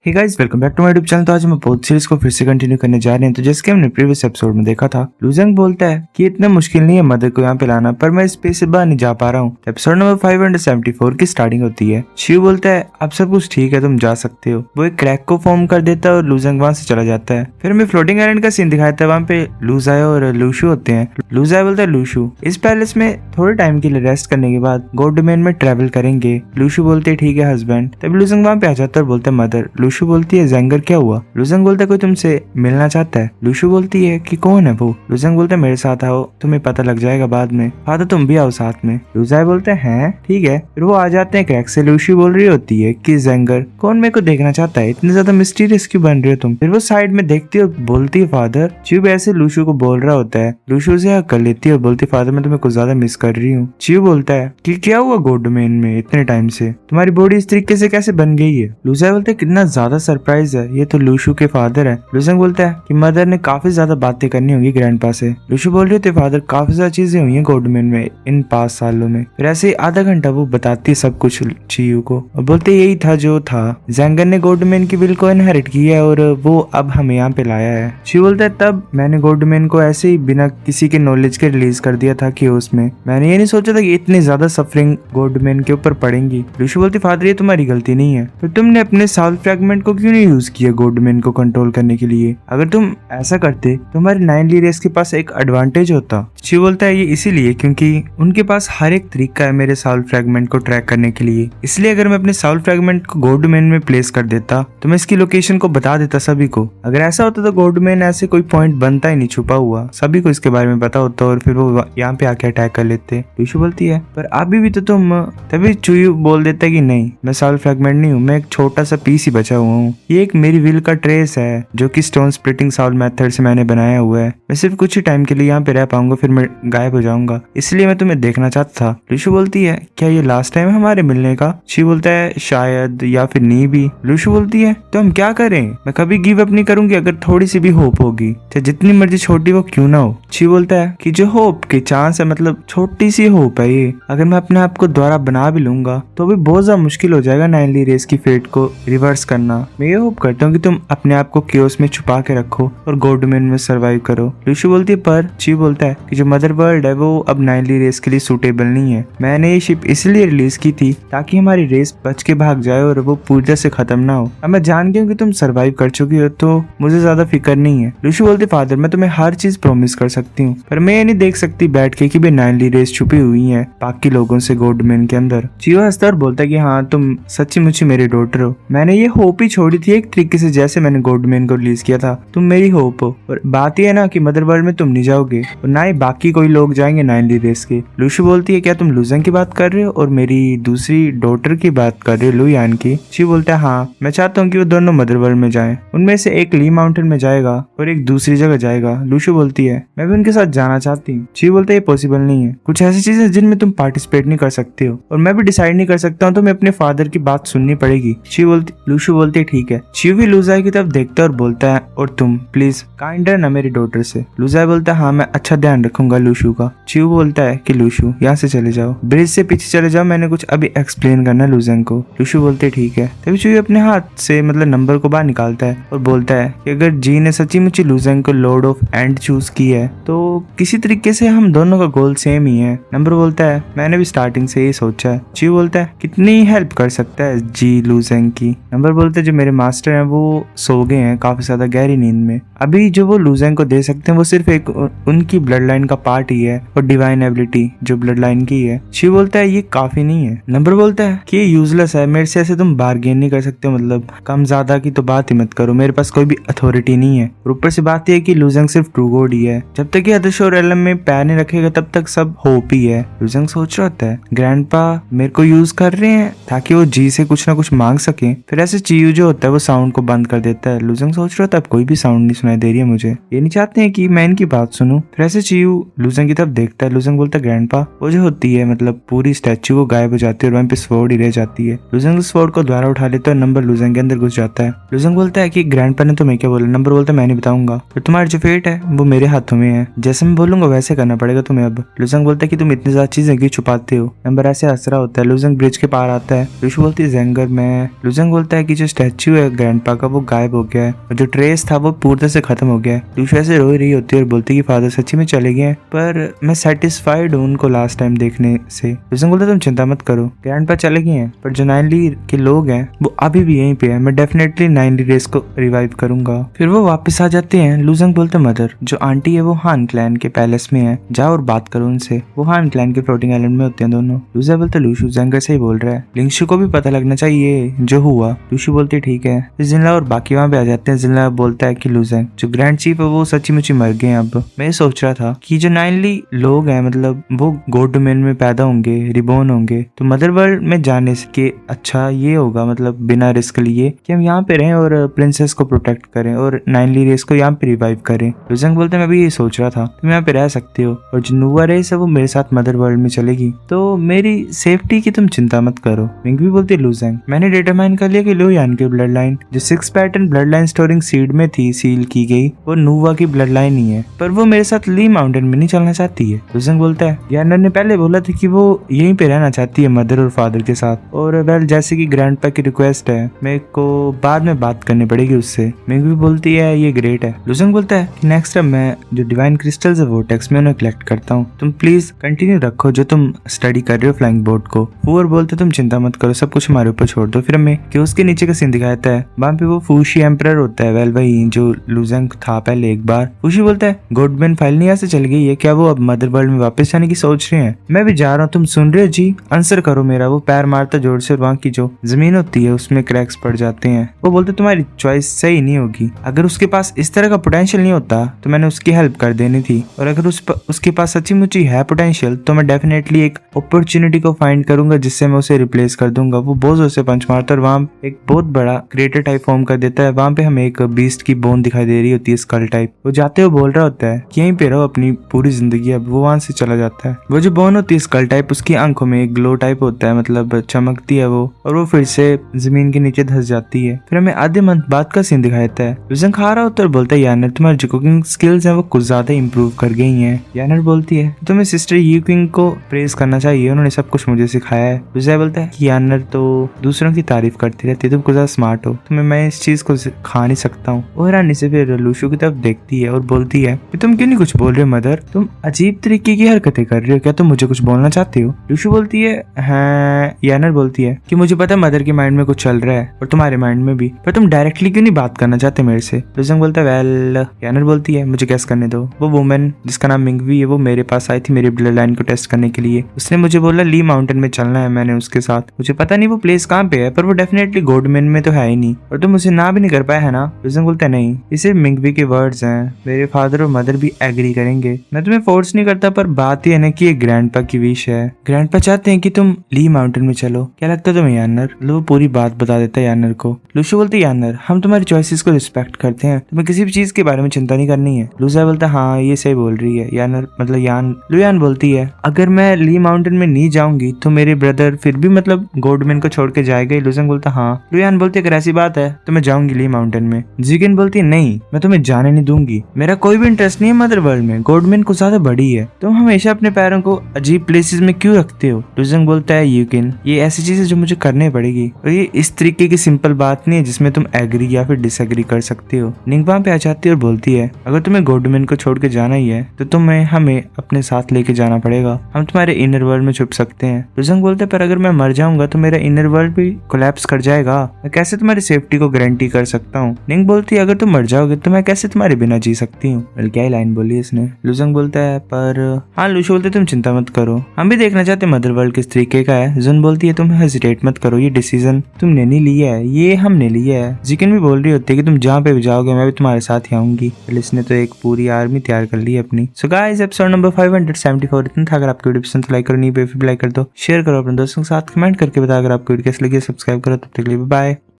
Hey guys, welcome back to my YouTube channel. तो आज हम बहुत सीरीज को फिर से कंटिन्यू करने जा रहे हैं। तो जैसे कि हमने प्रीवियस एपिसोड में देखा था, लुजेंग बोलता है कि इतना मुश्किल नहीं है मदर को यहाँ पे लाना, पर मैं स्पेस से बाहर नहीं जा पा रहा हूँ। एपिसोड नंबर 574 की स्टार्टिंग होती है। शिव बोलता है अब सब कुछ ठीक है, तुम जा सकते हो। वो एक क्रैक को फॉर्म कर देता है और लुजेंग वहाँ से चला जाता है। फिर हमें फ्लोटिंग आइलैंड का सीन दिखाता है। वहाँ पे लुजाई और लूशु होते हैं। लुजाई बोलता है लूशु इस पैलेस में थोड़े टाइम के लिए रेस्ट करने के बाद गॉड डोमेन में ट्रेवल करेंगे। लूशु बोलते है ठीक है हस्बैंड। तभी लुजेंग वहाँ पे आ जाता है और बोलता है मदर। लूशु बोलती है जेंगर क्या हुआ? लुजेंग बोलता है कोई तुमसे मिलना चाहता है। लूशु बोलती है कि कौन है वो? लुजेंग बोलता है मेरे साथ आओ, तुम्हें पता लग जाएगा बाद में। फादर तुम भी आओ साथ में। लुजाई बोलते हैं ठीक है। फिर वो आ जाते हैं क्रैक से। लूशु बोल रही होती है कि जेंगर कौन मेरे को देखना चाहता है, इतने ज्यादा मिस्टीरियस क्यों बन रही हो तुम? फिर वो साइड में देखती है और बोलती है फादर। चिव ऐसे लूशु को बोल रहा होता है। लूशु उसे हक कर लेती है और बोलती है फादर मैं तुम्हें कुछ ज्यादा मिस कर रही हूँ। चिव बोलता है कि क्या हुआ गॉड डोमेन में इतने टाइम से, तुम्हारी बॉडी इस तरीके से कैसे बन गई है? लुजाई बोलते है कितना ज्यादा सरप्राइज है, ये तो लूशु के फादर है। लुजेंग बोलता है कि मदर ने काफी ज्यादा बातें करनी होंगी ग्रैंडपा से। लूशु बोल रही होती है फादर काफी ज्यादा चीजें हुई हैं गॉड डोमेन में इन 5 सालों में। फिर ऐसे ही आधा घंटा वो बताती है सब कुछ चियू को और बोलते यही था जो था, जेंगर ने गॉड डोमेन की विल को इनहेरिट किया है और वो अब हमें यहाँ पे लाया है। चियू बोलता है तब मैंने गॉड डोमेन को ऐसे ही बिना किसी के नॉलेज के रिलीज कर दिया था कि उसमें मैंने ये नहीं सोचा था कि इतनी ज्यादा सफरिंग गॉड डोमेन के ऊपर पड़ेंगी। लूशु बोलती फादर ये तुम्हारी गलती नहीं है, फिर तुमने अपने साउल फ्रैगमेंट को क्यों नहीं यूज किया गॉड डोमेन को कंट्रोल करने के लिए? अगर तुम ऐसा करते तो हमारे 9 रेस के पास एक एडवांटेज होता। शिव बोलता है ये इसीलिए क्योंकि उनके पास हर एक तरीका है मेरे साउल फ्रैगमेंट को ट्रैक करने के लिए। इसलिए अगर मैं अपने साउल फ्रैगमेंट को गॉड डोमेन में प्लेस कर देता तो मैं इसकी लोकेशन को बता देता सभी को। अगर ऐसा होता तो गॉड डोमेन ऐसे कोई पॉइंट बनता ही नहीं छुपा हुआ, सभी को इसके बारे में पता होता और फिर वो यहाँ पे आके अटैक कर लेते। लूशु बोलती है पर अभी भी तो तुम। तभी चुयू बोल देता है कि नहीं मैं साउल फ्रैगमेंट नहीं हूँ, मैं एक छोटा सा पीस ही बचा हुआ हूँ। ये एक मेरी विल का ट्रेस है जो कि स्टोन स्प्लिटिंग साउल मेथड से मैंने बनाया हुआ है। मैं सिर्फ कुछ ही टाइम के लिए यहाँ पे रह पाऊंगा, फिर मैं गायब हो जाऊंगा, इसलिए मैं तुम्हें देखना चाहता था। लूशु बोलती है क्या ये लास्ट टाइम हमारे मिलने का? शी बोलता है शायद या फिर नहीं भी। लूशु बोलती है तो हम क्या करें? मैं कभी गिव अप नहीं करूंगी अगर थोड़ी सी भी होप होगी, चाहे जितनी मर्जी छोटी वो क्यों ना हो। शी बोलता है कि जो होप की चांस है मतलब छोटी सी होप है ये, अगर मैं अपने आप को दोबारा बना भी लूंगा तो भी बहुत ज्यादा मुश्किल हो जाएगा 9 रेस की फेट को रिवर्स करना। मैं ये होप करता हूँ कि तुम अपने आप को क्योस में छुपा के रखो और गॉड डोमेन में सरवाइव करो। लूशु बोलती है पर ची बोलता है कि जो मदर वर्ल्ड है वो अब 9 रेस के लिए सूटेबल नहीं है। मैंने ये शिप इसलिए रिलीज की थी ताकि हमारी रेस बच के भाग जाए और वो पूरी तरह से खत्म ना हो। अब मैं जान गई हूँ कि तुम सरवाइव कर चुकी हो तो मुझे ज्यादा फिक्र नहीं है। लूशु बोलती फादर मैं तुम्हें हर चीज प्रॉमिस कर सकती हूँ, पर मैं ये नहीं देख सकती बैठ के कि 9 रेस छुपी हुई है बाकी लोगों से गॉड डोमेन के अंदर। चियो हंसता और बोलता है कि हाँ तुम सच्ची मुच्ची मेरी डॉटर हो। मैंने ये होप ही छोड़ी थी एक तरीके से जैसे मैंने गॉड डोमेन को रिलीज किया था। तुम मेरी होप हो और बात ये है ना कि मदर वर्ल्ड में तुम नहीं जाओगे और ना ही बाकी कोई लोग जाएंगे 9 रेस के। लूशु बोलती है क्या तुम लुजेंग की बात कर रहे हो और मेरी दूसरी डॉटर की बात कर रहे हो लुयान की? शी बोलता है हाँ मैं चाहता हूँ कि वो दोनों मदर वर्ल्ड में जाएं। उनमें से एक ली माउंटेन में जाएगा और एक दूसरी जगह जाएगा। लूशु बोलती है मैं भी उनके साथ जाना चाहती हूँ। शी बोलता है ये पॉसिबल नहीं है, कुछ ऐसी चीजें जिनमें तुम पार्टिसिपेट नहीं कर सकते हो और मैं भी डिसाइड नहीं कर सकता हूँ, तो मैं अपने फादर की बात सुननी पड़ेगी। लूशु बोलती है ठीक है। शिव भी लुजाई की तरफ देखता है और बोलता है और तुम प्लीज काइंड ना मेरी डॉटर से। लुजाई बोलता है हाँ मैं अच्छा ध्यान रखूंगा लूशु का। शिव बोलता है कि लूशु यहाँ से चले जाओ, ब्रिज से पीछे चले जाओ, मैंने कुछ अभी एक्सप्लेन करना है लुजेंग को। लूशु बोलते है ठीक है। तभी शिव अपने हाथ से मतलब नंबर को बाहर निकालता है और बोलता है कि अगर जी ने सच्ची मुच्ची लुजेंग को लॉर्ड ऑफ एंड चूज की है तो किसी तरीके से हम दोनों का गोल सेम ही है। नंबर बोलता है मैंने भी स्टार्टिंग से यही सोचा है। शिव बोलता है कितनी हेल्प कर सकता है जी लुजेंग की? नंबर बोलते है जो मेरे मास्टर हैं वो सो गए हैं काफी ज्यादा गहरी नींद में, अभी जो वो लुजेंग को दे सकते हैं वो सिर्फ एक उनकी ब्लड लाइन का पार्ट ही है और डिवाइन एबिलिटी जो ब्लड लाइन की है। शिव बोलता है ये काफी नहीं है। नंबर बोलता है कि ये यूजलेस है, मेरे से ऐसे तुम बार्गेन नहीं कर सकते, मतलब कम ज्यादा की तो बात ही मत करो, मेरे पास कोई भी अथॉरिटी नहीं है और ऊपर से बात यह है कि लुजेंग सिर्फ ट्रू गॉड ही है, जब तक ये अदृश्य एलम में पैर नहीं रखेगा तब तक सब होप ही है। लुजेंग सोच रहा होता है ग्रैंडपा मेरे को यूज कर रहे हैं ताकि वो जी से कुछ ना कुछ मांग सके। फिर ऐसे चियू जो होता है वो साउंड को बंद कर देता है। लुजेंग सोच रहा था अब कोई भी साउंड नहीं सुनाई दे रही है मुझे, ये नहीं चाहते हैं कि मैं इनकी बात सुनूं। फिर ऐसे चियू लुजेंग की तरफ देखता है। लुजेंग बोलता है ग्रैंडपा वो जो होती है मतलब पूरी स्टैचू वो गायब हो जाती है और वहीं पे स्वॉर्ड ही रह जाती है। लुजेंग उस स्वॉर्ड को दोबारा उठा लेता है, नंबर लुजेंग के अंदर घुस जाता है। लुजेंग बोलता है कि ग्रैंडपा ने तुम्हें क्या बोला? नंबर बोलता है मैं नहीं बताऊंगा, फिर तुम्हारी जो फेट है वो मेरे हाथों में है, जैसे मैं बोलूंगा वैसे करना पड़ेगा तुम्हें अब। लुजेंग बोलता है कि तुम इतनी ज्यादा चीजें क्यों छुपाते हो? नंबर ऐसे हंस रहा होता है। लुजेंग ब्रिज के पार आता है। लूशु बोलती है जेंगर मैं। लुजेंग बोलता है कि जो स्टैचू है ग्रैंडपा का वो गायब हो गया है और जो ट्रेस था वो पूरी तरह से खत्म हो गया है। लूशो ऐसे रो रही होती है और बोलती है कि फादर सच्ची में चले गए हैं, पर मैं सेटिस्फाइड हूँ उनको लास्ट टाइम देखने से। लूजंग बोलता तुम चिंता मत करो, ग्रैंडपा चले गए हैं, पर जो नाइनली के लोग हैं वो अभी भी यहीं पे है। मैं डेफिनेटली नाइनली रेस को रिवाइव करूंगा। फिर वो वापस आ जाते हैं। लूजंग बोलते मदर जो आंटी है वो हान क्लैन के पैलेस में है, जाओ और बात करो उनसे। वो हान क्लैन के फ्लोटिंग आइलैंड में होते हैं दोनों। लूजा बोलते लूशु जंगर से ही बोल रहा है, लिंगशु को भी पता लगना चाहिए जो हुआ। लूशु बोलती ठीक है। फिर जिनला और बाकी वहाँ पे आ जाते हैं। जिनला बोलता है कि लूजंग जो ग्रैंड चीफ है वो सच्ची मुच्ची मर गए हैं। अब मैं ये सोच रहा था कि जो नाइनली लोग हैं मतलब वो गॉड डोमेन में पैदा होंगे, रिबॉर्न होंगे, तो मदर वर्ल्ड में जाने के अच्छा ये होगा मतलब बिना रिस्क लिए कि हम यहाँ पे रहें और प्रिंसेस को प्रोटेक्ट करें और नाइनली रेस को यहाँ पे रिवाइव करें। लूजंग बोलते मैं भी ये सोच रहा था तुम यहाँ पे रह सकते हो और जो नुवा रेस है वो मेरे साथ मदर वर्ल्ड में चलेगी, तो मेरी सेफ्टी की तुम चिंता मत करो। मिंग भी बोलती है लूजंग मैंने डिटरमाइन कर लिया कि लू यान की ब्लड लाइन जो 6 pattern blood line storing seed में थी सील की गई वो नुवा की ब्लड लाइन ही है, पर वो मेरे साथ ली माउंटेन में नहीं चलना चाहती है। लूजंग बोलता है यानर ने पहले बोला था कि वो यहीं पे रहना चाहती है मदर और फादर के साथ, और वेल जैसे कि ग्रैंडपा की रिक्वेस्ट है मेरे को बाद में बात करनी पड़ेगी उससे। मिंग भी बोलती है ये ग्रेट है। लूजंग बोलता है कि नेक्स्ट टाइम मैं जो डिवाइन क्रिस्टल्स है वोर्टेक्स में उन्हें कलेक्ट करता हूँ, तुम प्लीज कंटिन्यू रखो जो तुम स्टडी कर रहे हो फ्लाइंग बोर्ड को। फूर बोलते तुम चिंता मत करो, सब कुछ हमारे ऊपर छोड़ दो। फिर हमें कि उसके नीचे का सीन दिखाता है, वहाँ पे वो फूशी एम्परर होता है, वेल वही जो लूजंग था पहले एक बार। फूशी बोलता है गॉडमैन फाइल नहीं यहाँ से चल गई है क्या, वो अब मदर वर्ल्ड में वापस जाने की सोच रहे हैं। मैं भी जा रहा हूँ, तुम सुन रहे हो जी, आंसर करो मेरा। वो पैर मारता जोर से और वहाँ की जो जमीन होती है उसमें क्रैक्स पड़ जाते हैं। वो बोलते तुम्हारी चॉइस सही नहीं होगी, अगर उसके पास इस तरह का पोटेंशियल नहीं होता तो मैंने उसकी हेल्प कर देनी थी, और अगर उसके पास सच्ची मुच्ची है पोटेंशियल तो मैं डेफिनेटली एक अपॉर्चुनिटी को फाइंड करूंगा जिससे मैं उसे रिप्लेस कर दूंगा। वो बहुत जोर से पंच मारता है और वहाँ एक बहुत बड़ा क्रिएटर टाइप फॉर्म कर देता है। वहाँ पे हमें एक बीस्ट की बोन दिखाई दे रही होती है, स्कल टाइप। वो जाते हुए बोल रहा होता है कि यहीं पे रहो अपनी पूरी जिंदगी। अब वो वहाँ से चला जाता है। वो जो बोन होती है स्कल टाइप उसकी आंखों में एक ग्लो टाइप होता है, मतलब चमकती है वो, और वो फिर से जमीन के नीचे धंस जाती है। फिर हमें आधे मंथ बाद का सीन दिखाता है। लूजंग खा रहा होता है और बोलता है यानर तुम्हारी जो कुकिंग स्किल्स हैं वो कुछ ज्यादा इंप्रूव कर गई हैं। यानर बोलती है तुम्हें सिस्टर यू किंग को प्रेज करना चाहिए, उन्होंने सब कुछ मुझे सिखाया है। लूजा बोलता है कि यानर तो दूसरों की तारीफ करती रहती है, तुम कुछ ज्यादा स्मार्ट हो, तुम्हें मैं इस चीज को खा नहीं सकता हूँ। वो हैरानी से फिर लूशु की तरफ देखती है और बोलती है कि तुम क्यों नहीं कुछ बोल रहे हो मदर, तुम अजीब तरीके की हरकतें कर रहे हो, क्या तुम मुझे कुछ बोलना चाहते हो। लूशु बोलती है हाँ। यानर बोलती है कि मुझे पता है मदर के माइंड में कुछ चल रहा है और तुम्हारे माइंड में भी, पर तुम डायरेक्टली क्यों नहीं बात करना चाहते मेरे से। लूजंग बोलता है वेल। यानर बोलती है मुझे गेस करने दो, वो वुमेन जिसका नाम मिंगवी है वो मेरे पास आई थी मेरी ब्लड लाइन को टेस्ट करने के लिए। उसने मुझे बोला ली माउंटेन में चलना है, मैंने उसके साथ, मुझे पता नहीं वो प्लेस कहाँ पे है, पर वो डेफिनेटली गॉडमैन में तो है ही नहीं, और तुम उसे ना भी नहीं कर पाया है ना। लूजंग बोलता है नहीं, ये सिर्फ मिंगवी के वर्ड्स हैं, मेरे फादर और मदर भी एग्री करेंगे, मैं तुम्हें फोर्स नहीं करता, पर बात ये है ना कि ये ग्रैंडपा की विश है। ग्रैंडपा चाहते हैं कि तुम ली माउंटेन में चलो, क्या लगता है तुम्हें यानर। वो पूरी बात बता देता है यानर को। लूशु बोलते है यानर हम तुम्हारी चॉइसेस को रिस्पेक्ट करते हैं, तुम्हें किसी भी चीज के बारे में चिंता नहीं करनी है। लूजा बोलता है हाँ ये सही बोल रही है यानर, मतलब यान। लुयान बोलती है अगर मैं ली माउंटेन में नहीं जाऊंगी तो मेरे ब्रदर फिर भी मतलब गॉडमैन को छोड़ के जाएगा। लूजंग बोलता हाँ। लुयान बोलती है अगर ऐसी बात है तो मैं जाऊंगी ली माउंटेन में। जिगिन बोलती है नहीं मैं तुम्हें जाने नहीं दूंगी, मेरा कोई भी इंटरेस्ट नहीं है मदर वर्ल्ड में, गॉडमैन को ज्यादा बड़ी है, तुम हमेशा अपने पैरों को अजीब प्लेसेस में क्यों रखते हो। लूजंग बोलता है यूकिन ये ऐसी चीज है जो मुझे करनी पड़ेगी, और ये इस तरीके की सिंपल बात नहीं है जिसमें तुम एग्री या फिर डिसएग्री कर सकते हो। निंग वहाँ पे आ जाती है और बोलती है अगर तुम्हें गॉडमैन को छोड़ के जाना ही है तो तुम्हें हमें अपने साथ लेके जाना पड़ेगा, हम तुम्हारे इनर वर्ल्ड में छुप सकते हैं। लूजंग बोलते पर अगर मैं मर जाऊंगा तो मेरा इनर वर्ल्ड भी कोलैप्स कर जाएगा, मैं कैसे तुम्हारी सेफ्टी को गारंटी कर सकता हूँ। निंग बोलती है अगर तुम मर जाओगे तो मैं कैसे तुम्हारे बिना जी सकती हूँ। क्या लाइन बोली इसने। लूजंग बोलता है पर हाँ। लूशु बोलते तुम चिंता मत करो, हम भी देखना चाहते मदर वर्ल्ड किस तरीके का है। जुन बोलती है तुम हेजिटेट मत करो, ये डिसीजन तुमने नहीं लिया है, ये हमने लिया है। जिकिन भी बोल रही होती है कि तुम जहाँ पे भी जाओगे मैं भी तुम्हारे साथ ही आऊंगी। इसने तो एक पूरी आर्मी तैयार कर ली अपनी। सो गाइस एपिसोड नंबर 574 इतना था। अगर आपको वीडियो पसंद तो लाइक करो, नहीं पे लाइक कर दो, शेयर करो अपने दोस्तों के साथ, कमेंट करके बताओ अगर आपको वीडियो कैसी लगी, सब्सक्राइब करो। तब तक के लिए बाय।